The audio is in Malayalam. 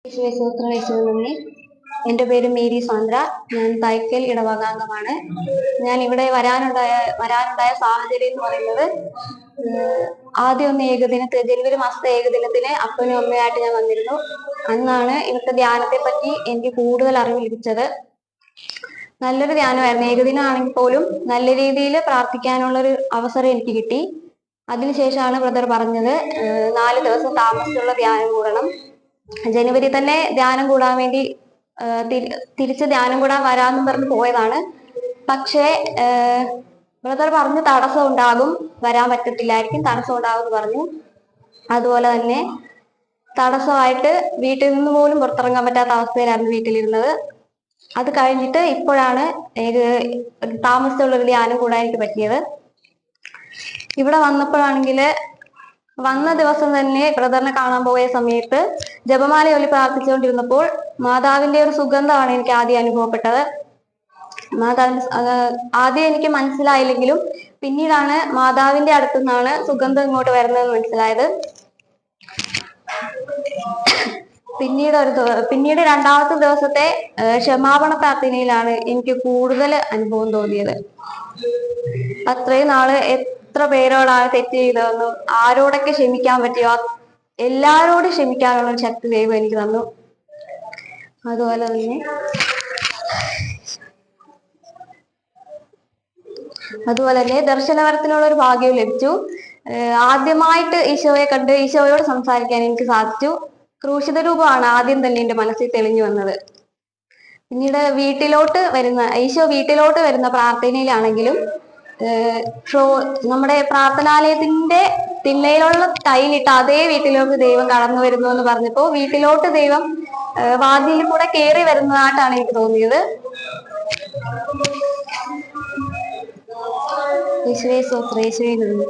നന്ദി. എൻ്റെ പേര് മേരി സാന്ദ്ര. ഞാൻ തൈക്കൽ ഇടവകാംഗമാണ്. ഞാൻ ഇവിടെ വരാനുണ്ടായ സാഹചര്യം എന്ന് പറയുന്നത്, ആദ്യം ഒന്ന് ജനുവരി മാസത്തെ ഏകദിനത്തിന് അപ്പനും അമ്മയായിട്ട് ഞാൻ വന്നിരുന്നു. അന്നാണ് ഇവിടുത്തെ ധ്യാനത്തെ പറ്റി എനിക്ക് കൂടുതൽ അറിവ് ലഭിച്ചത്. നല്ലൊരു ധ്യാനമായിരുന്നു. ഏകദിനമാണെങ്കിൽ പോലും നല്ല രീതിയിൽ പ്രാർത്ഥിക്കാനുള്ളൊരു അവസരം എനിക്ക് കിട്ടി. അതിനുശേഷമാണ് ബ്രദർ പറഞ്ഞത് 4 ദിവസം താമസിച്ചുള്ള ധ്യാനം കൂടണം. ജനുവരി തന്നെ ധ്യാനം കൂടാൻ വേണ്ടി തിരിച്ച് ധ്യാനം കൂടാൻ വരാമെന്നും പറഞ്ഞ് പോയതാണ്. പക്ഷേ ബ്രദർ പറഞ്ഞു തടസ്സം ഉണ്ടാകും, വരാൻ പറ്റത്തില്ലായിരിക്കും, തടസ്സം ഉണ്ടാകും എന്ന് പറഞ്ഞു. അതുപോലെ തന്നെ തടസ്സമായിട്ട് വീട്ടിൽ നിന്ന് പോലും പുറത്തിറങ്ങാൻ പറ്റാത്ത അവസ്ഥയിലായിരുന്നു വീട്ടിലിരുന്നത്. അത് കഴിഞ്ഞിട്ട് ഇപ്പോഴാണ് താമസമുള്ളൊരു ധ്യാനം കൂടാൻ എനിക്ക് പറ്റിയത്. ഇവിടെ വന്നപ്പോഴാണെങ്കിൽ വന്ന ദിവസം തന്നെ ബ്രദറിനെ കാണാൻ പോയ സമയത്ത് ജപമാല ചൊല്ലി പ്രാർത്ഥിച്ചുകൊണ്ടിരുന്നപ്പോൾ മാതാവിന്റെ ഒരു സുഗന്ധമാണ് എനിക്ക് ആദ്യം അനുഭവപ്പെട്ടത്. ആദ്യം എനിക്ക് മനസ്സിലായില്ലെങ്കിലും പിന്നീടാണ് മാതാവിന്റെ അടുത്തു നിന്നാണ് സുഗന്ധം ഇങ്ങോട്ട് വരുന്നതെന്ന് മനസ്സിലായത്. പിന്നീട് രണ്ടാമത്തെ ദിവസത്തെ ക്ഷമാപണ പ്രാർത്ഥനയിലാണ് എനിക്ക് കൂടുതൽ അനുഭവം തോന്നിയത്. അത്രയും നാള് എത്ര പേരോടാണ് തെറ്റ് ചെയ്തതെന്നും ആരോടൊക്കെ ക്ഷമിക്കാൻ പറ്റിയോ എല്ലാരോടും ക്ഷമിക്കാനുള്ള ശക്തി ദൈവം എനിക്ക് തന്നു. അതുപോലെ തന്നെ ദർശനവരത്തിനുള്ള ഒരു ഭാഗ്യവും ലഭിച്ചു. ആദ്യമായിട്ട് ഈശോയെ കണ്ട് ഈശോയോട് സംസാരിക്കാൻ എനിക്ക് സാധിച്ചു. ക്രൂശിത രൂപമാണ് ആദ്യം തന്നെ എൻ്റെ മനസ്സിൽ തെളിഞ്ഞു വന്നത്. പിന്നീട് ഈശോ വീട്ടിലോട്ട് വരുന്ന പ്രാർത്ഥനയിലാണെങ്കിലും നമ്മുടെ പ്രാർത്ഥനാലയത്തിന്റെ തിണ്ണയിലുള്ള ടൈലിട്ട് അതേ വീട്ടിലേക്ക് ദൈവം കടന്നു വരുന്നു എന്ന് പറഞ്ഞപ്പോ വീട്ടിലോട്ട് ദൈവം വാതിലിൽ കൂടെ കയറി വരുന്നതായിട്ടാണ് എനിക്ക് തോന്നിയത്. യേശുവേ സ്തോത്രം, യേശുവേ നന്ദി.